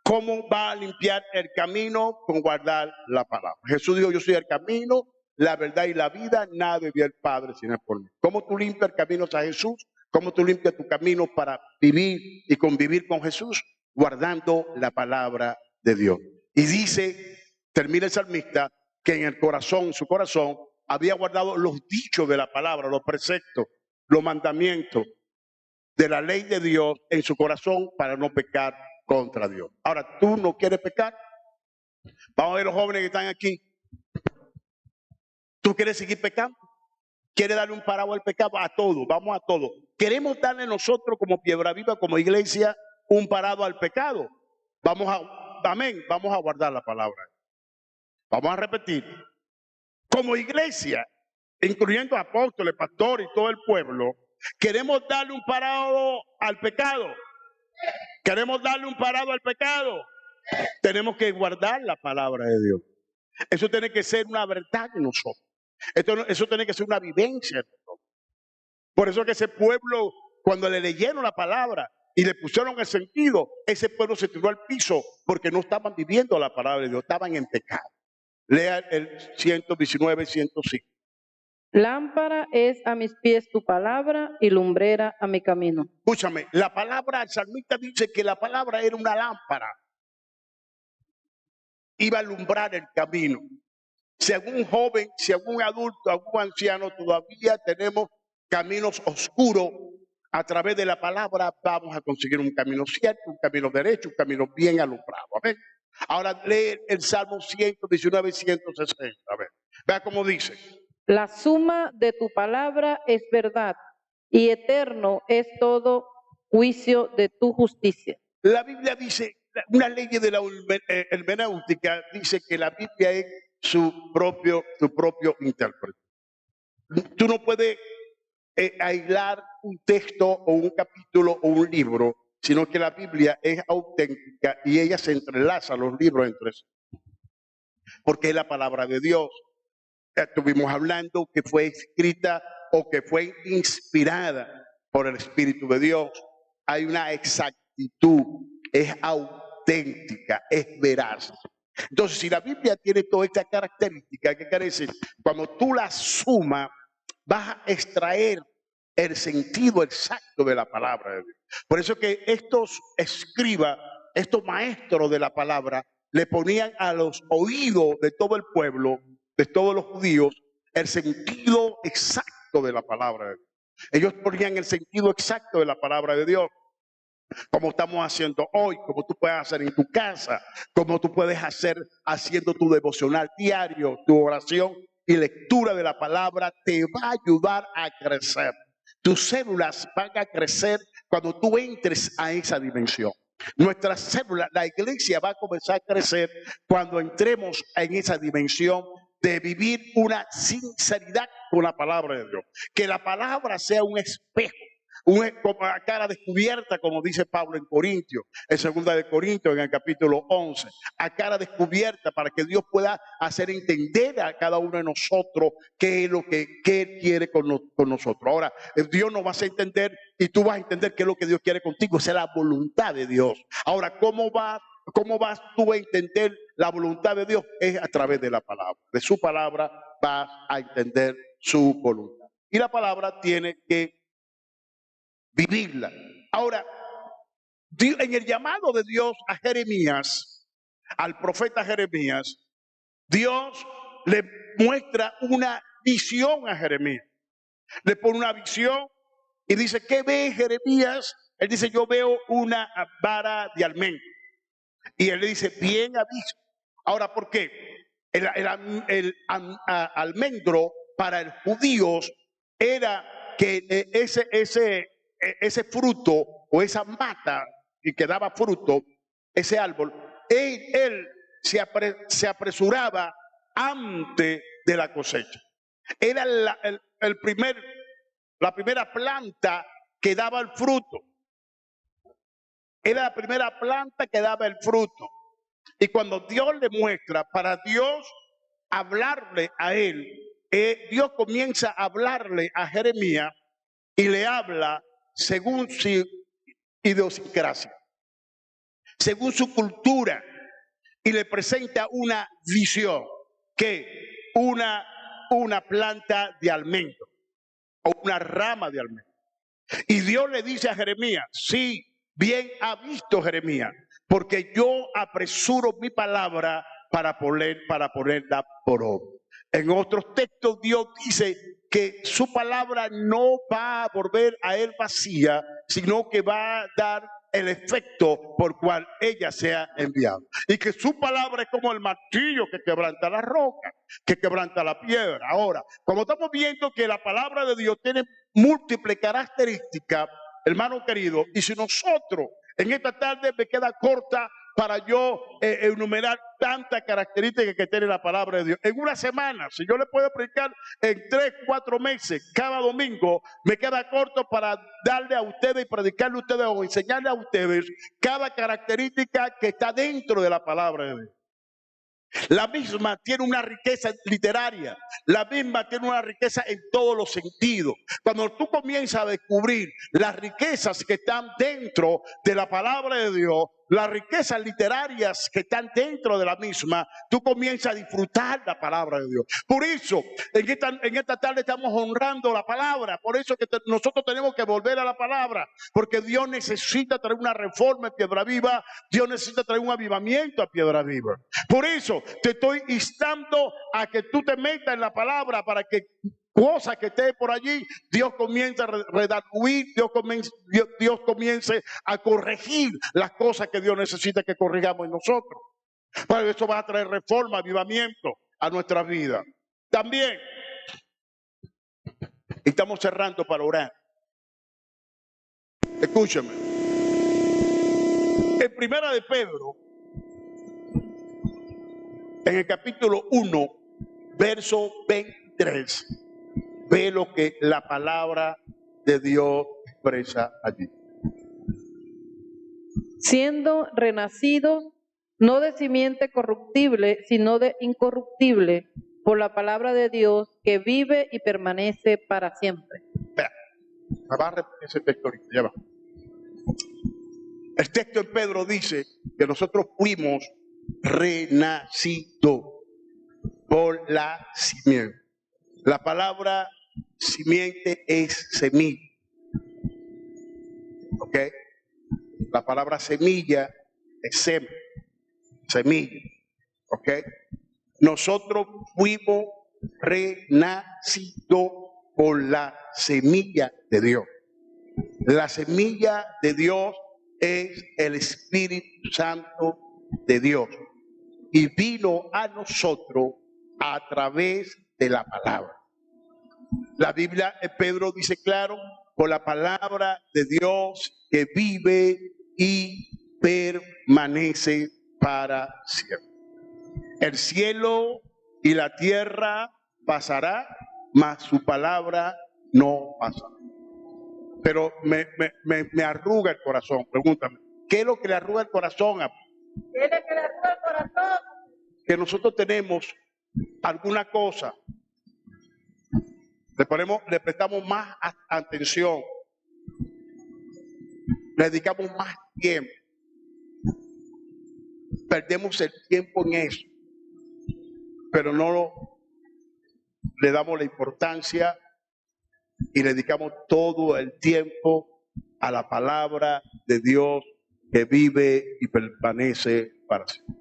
¿Cómo va a limpiar el camino? Con guardar la palabra. Jesús dijo, yo soy el camino, la verdad y la vida, nadie ve al Padre sino por mí. ¿Cómo tú limpias el camino a Jesús? ¿Cómo tú limpias tu camino para vivir y convivir con Jesús? Guardando la palabra de Dios. Y dice, termina el salmista, que en el corazón, su corazón, había guardado los dichos de la palabra, los preceptos, los mandamientos de la ley de Dios en su corazón para no pecar contra Dios. Ahora, ¿tú no quieres pecar? Vamos a ver los jóvenes que están aquí. ¿Tú quieres seguir pecando? ¿Quieres darle un parado al pecado? A todo, vamos a todo. ¿Queremos darle nosotros como Piedra Viva, como iglesia, un parado al pecado? Amén, vamos a guardar la palabra. Vamos a repetir. Como iglesia, incluyendo apóstoles, pastores y todo el pueblo, queremos darle un parado al pecado. Queremos darle un parado al pecado. Tenemos que guardar la palabra de Dios. Eso tiene que ser una verdad en nosotros. Eso tiene que ser una vivencia. Por eso que ese pueblo, cuando le leyeron la palabra y le pusieron el sentido, ese pueblo se tiró al piso porque no estaban viviendo la palabra de Dios, estaban en pecado. Lea el 119, 105. Lámpara es a mis pies tu palabra y lumbrera a mi camino. Escúchame, la palabra, el salmista dice que la palabra era una lámpara. Iba a alumbrar el camino. Si algún joven, si algún adulto, algún anciano todavía tenemos caminos oscuros, a través de la palabra vamos a conseguir un camino cierto, un camino derecho, un camino bien alumbrado. Amén. Ahora lee el Salmo 119, 160. A ver, vea cómo dice. La suma de tu palabra es verdad y eterno es todo juicio de tu justicia. La Biblia dice, una ley de la hermenéutica dice que la Biblia es su propio intérprete. Tú no puedes aislar un texto o un capítulo o un libro, sino que la Biblia es auténtica y ella se entrelaza los libros entre sí. Porque es la palabra de Dios. Estuvimos hablando que fue escrita o que fue inspirada por el Espíritu de Dios. Hay una exactitud, es auténtica, es veraz. Entonces, si la Biblia tiene toda esta característica que carece, cuando tú la sumas, vas a extraer el sentido exacto de la palabra de Dios. Por eso que estos escribas, estos maestros de la palabra, le ponían a los oídos de todo el pueblo, de todos los judíos, el sentido exacto de la palabra de Dios. Ellos ponían el sentido exacto de la palabra de Dios, como estamos haciendo hoy, como tú puedes hacer en tu casa, como tú puedes hacer haciendo tu devocional diario, tu oración y lectura de la palabra te va a ayudar a crecer. Tus células van a crecer cuando tú entres a esa dimensión. Nuestras células, la iglesia va a comenzar a crecer cuando entremos en esa dimensión de vivir una sinceridad con la palabra de Dios. Que la palabra sea un espejo, a cara descubierta, como dice Pablo en Corintios, en 2 de Corintios, en el capítulo 11, a cara descubierta para que Dios pueda hacer entender a cada uno de nosotros qué es lo que Él quiere con nosotros. Ahora, Dios nos va a hacer entender y tú vas a entender qué es lo que Dios quiere contigo, esa es la voluntad de Dios. Ahora, ¿cómo vas tú a entender la voluntad de Dios? Es a través de la palabra, de su palabra vas a entender su voluntad. Y la palabra tiene que vivirla. Ahora, en el llamado de Dios a Jeremías, al profeta Jeremías, Dios le muestra una visión a Jeremías. Le pone una visión y dice, ¿qué ve Jeremías? Él dice, yo veo una vara de almendro. Y él le dice, bien ha visto. Ahora, ¿por qué? El almendro para el judío era que ese fruto o esa mata y que daba fruto, ese árbol, él se apresuraba antes de la cosecha. Era la primera planta que daba el fruto. Era la primera planta que daba el fruto. Y cuando Dios le muestra, para Dios hablarle a él, Dios comienza a hablarle a Jeremías y le habla según su idiosincrasia, según su cultura, y le presenta una visión, que una planta de almendro o una rama de almendro. Y Dios le dice a Jeremías, sí, bien ha visto Jeremías, porque yo apresuro mi palabra para ponerla por obra. En otros textos Dios dice que su palabra no va a volver a él vacía, sino que va a dar el efecto por cual ella sea enviada. Y que su palabra es como el martillo que quebranta la roca, que quebranta la piedra. Ahora, como estamos viendo que la palabra de Dios tiene múltiples características, hermano querido, y si nosotros en esta tarde me queda corta para yo enumerar tantas características que tiene la palabra de Dios. En una semana, si yo le puedo explicar en 3, 4 meses, cada domingo, me queda corto para darle a ustedes y predicarle a ustedes o enseñarle a ustedes cada característica que está dentro de la palabra de Dios. La misma tiene una riqueza literaria, la misma tiene una riqueza en todos los sentidos. Cuando tú comienzas a descubrir las riquezas que están dentro de la palabra de Dios, las riquezas literarias que están dentro de la misma, tú comienzas a disfrutar la palabra de Dios. Por eso, en esta tarde estamos honrando la palabra. Por eso que nosotros tenemos que volver a la palabra, porque Dios necesita traer una reforma a Piedra Viva, Dios necesita traer un avivamiento a Piedra Viva. Por eso te estoy instando a que tú te metas en la palabra para que cosas que esté por allí, Dios comienza a redarguir, Dios comience a corregir las cosas que Dios necesita que corrigamos en nosotros. Para eso va a traer reforma, avivamiento a nuestra vida. También estamos cerrando para orar. Escúchame. En Primera de Pedro, en el capítulo 1, verso 23, ve lo que la palabra de Dios expresa allí. Siendo renacidos, no de simiente corruptible, sino de incorruptible, por la palabra de Dios que vive y permanece para siempre. Espera, me va a repetir ese texto ahorita, ya va. El texto en Pedro dice que nosotros fuimos renacidos por la simiente. La palabra simiente es semilla. ¿Ok? La palabra semilla es semilla. ¿Ok? Nosotros fuimos renacidos por la semilla de Dios. La semilla de Dios es el Espíritu Santo de Dios. Y vino a nosotros a través de la palabra. La Biblia, Pedro dice claro, por la palabra de Dios que vive y permanece para siempre. El cielo y la tierra pasará, mas su palabra no pasará. Pero me arruga el corazón. Pregúntame, ¿qué es lo que le arruga el corazón? ¿Qué es lo que le arruga el corazón? Que nosotros tenemos alguna cosa, le prestamos más atención, le dedicamos más tiempo, perdemos el tiempo en eso, pero no le damos la importancia y le dedicamos todo el tiempo a la palabra de Dios que vive y permanece para siempre.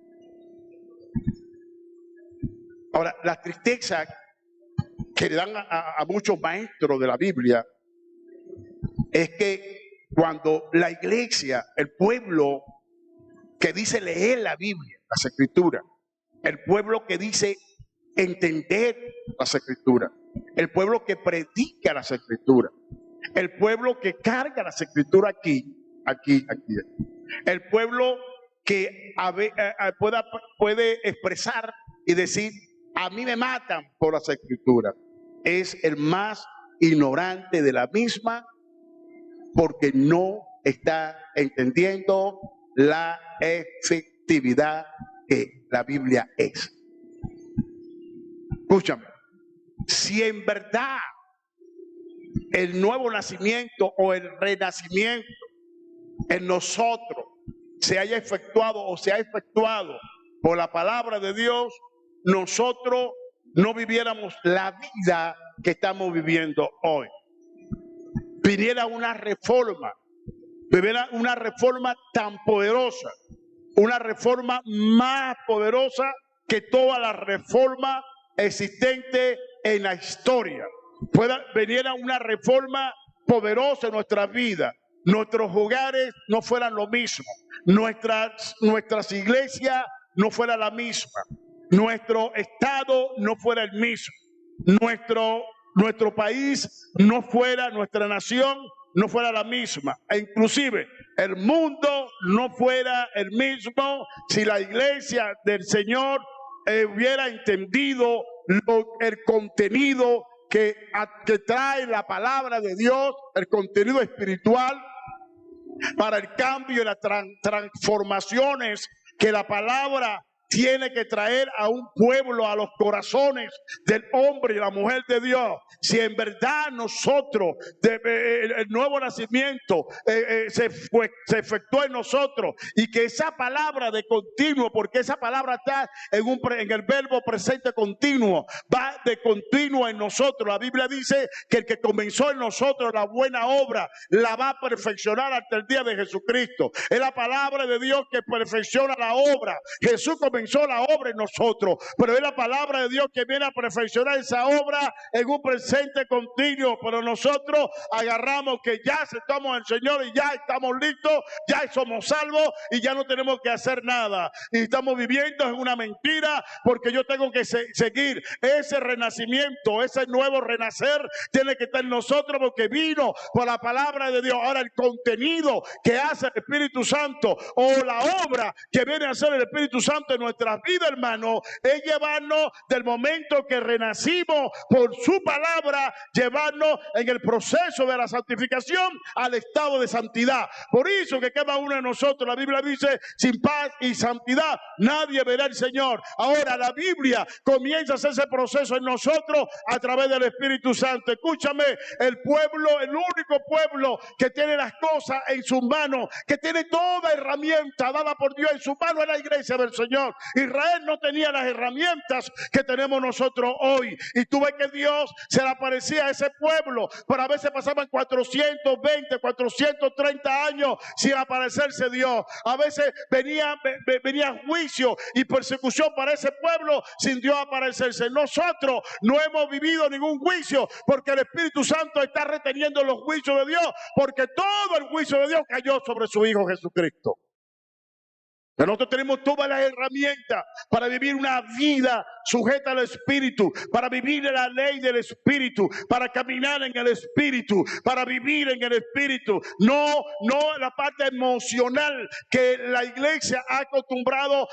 Ahora, la tristeza que le dan a muchos maestros de la Biblia es que cuando la iglesia, el pueblo que dice leer la Biblia, las Escrituras, el pueblo que dice entender las Escrituras, el pueblo que predica las Escrituras, el pueblo que carga las Escrituras aquí, el pueblo que puede expresar y decir, a mí me matan por las Escrituras, es el más ignorante de la misma, porque no está entendiendo la efectividad que la Biblia es. Escúchame, si en verdad el nuevo nacimiento o el renacimiento en nosotros se haya efectuado o se ha efectuado por la palabra de Dios, nosotros no viviéramos la vida que estamos viviendo hoy. Viniera una reforma tan poderosa, una reforma más poderosa que toda la reforma existente en la historia. viniera una reforma poderosa en nuestras vidas. Nuestros hogares no fueran lo mismo. Nuestras iglesias no fueran la misma. Nuestro estado no fuera el mismo. Nuestro país no fuera, nuestra nación no fuera la misma. E inclusive el mundo no fuera el mismo si la iglesia del Señor hubiera entendido el contenido que trae la palabra de Dios, el contenido espiritual para el cambio y las transformaciones que la palabra tiene que traer a un pueblo, a los corazones del hombre y la mujer de Dios. Si en verdad nosotros, el nuevo nacimiento se efectuó en nosotros, y que esa palabra de continuo, porque esa palabra está en el verbo presente continuo, va de continuo en nosotros. La Biblia dice que el que comenzó en nosotros la buena obra la va a perfeccionar hasta el día de Jesucristo. Es la palabra de Dios que perfecciona la obra. Jesús comenzó la obra en nosotros, pero es la palabra de Dios que viene a perfeccionar esa obra en un presente continuo. Pero nosotros agarramos que ya aceptamos al Señor y ya estamos listos, ya somos salvos y ya no tenemos que hacer nada, y estamos viviendo en una mentira, porque yo tengo que seguir ese renacimiento. Ese nuevo renacer tiene que estar en nosotros, porque vino por la palabra de Dios. Ahora, el contenido que hace el Espíritu Santo, o la obra que viene a hacer el Espíritu Santo en nuestras vidas, hermano, es llevarnos del momento que renacimos por su palabra, llevarnos en el proceso de la santificación al estado de santidad. Por eso que cada uno de nosotros, la Biblia dice, sin paz y santidad nadie verá al Señor. Ahora la Biblia comienza a hacer ese proceso en nosotros a través del Espíritu Santo. Escúchame, el único pueblo que tiene las cosas en sus manos, que tiene toda herramienta dada por Dios en su mano, es la iglesia del Señor. Israel no tenía las herramientas que tenemos nosotros hoy, y tú ves que Dios se le aparecía a ese pueblo, pero a veces pasaban 420, 430 años sin aparecerse Dios. A veces venía juicio y persecución para ese pueblo sin Dios aparecerse. Nosotros no hemos vivido ningún juicio, porque el Espíritu Santo está reteniendo los juicios de Dios, porque todo el juicio de Dios cayó sobre su Hijo Jesucristo. Nosotros tenemos todas las herramientas para vivir una vida sujeta al Espíritu, para vivir la ley del Espíritu, para caminar en el Espíritu, para vivir en el Espíritu. No la parte emocional que la iglesia ha acostumbrado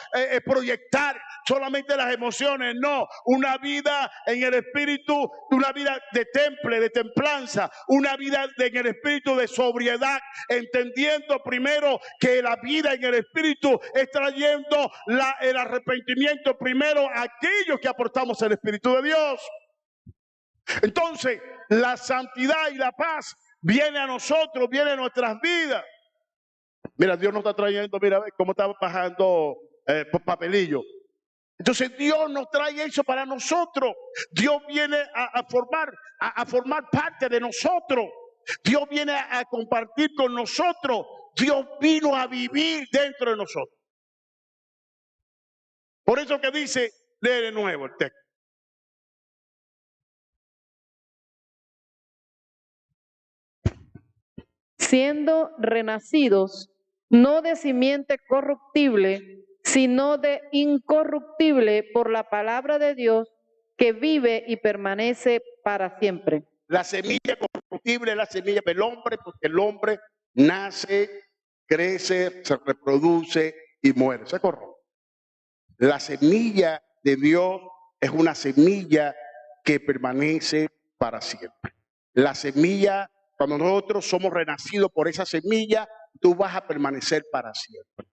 proyectar, solamente las emociones. No, una vida en el Espíritu, una vida de temple, de templanza, una vida en el Espíritu de sobriedad, entendiendo primero que la vida en el Espíritu es trayendo el arrepentimiento primero a aquellos que aportamos el Espíritu de Dios. Entonces, la santidad y la paz viene a nosotros, viene a nuestras vidas. Mira, Dios nos está trayendo, mira cómo está bajando papelillo. Entonces Dios nos trae eso para nosotros. Dios viene a formar parte de nosotros. Dios viene a compartir con nosotros. Dios vino a vivir dentro de nosotros. Por eso que dice, lee de nuevo el texto. Siendo renacidos, no de simiente corruptible, sino de incorruptible, por la palabra de Dios, que vive y permanece para siempre. La semilla corruptible es la semilla del hombre, porque el hombre nace, crece, se reproduce y muere, se corrompe. La semilla de Dios es una semilla que permanece para siempre. La semilla, cuando nosotros somos renacidos por esa semilla, tú vas a permanecer para siempre.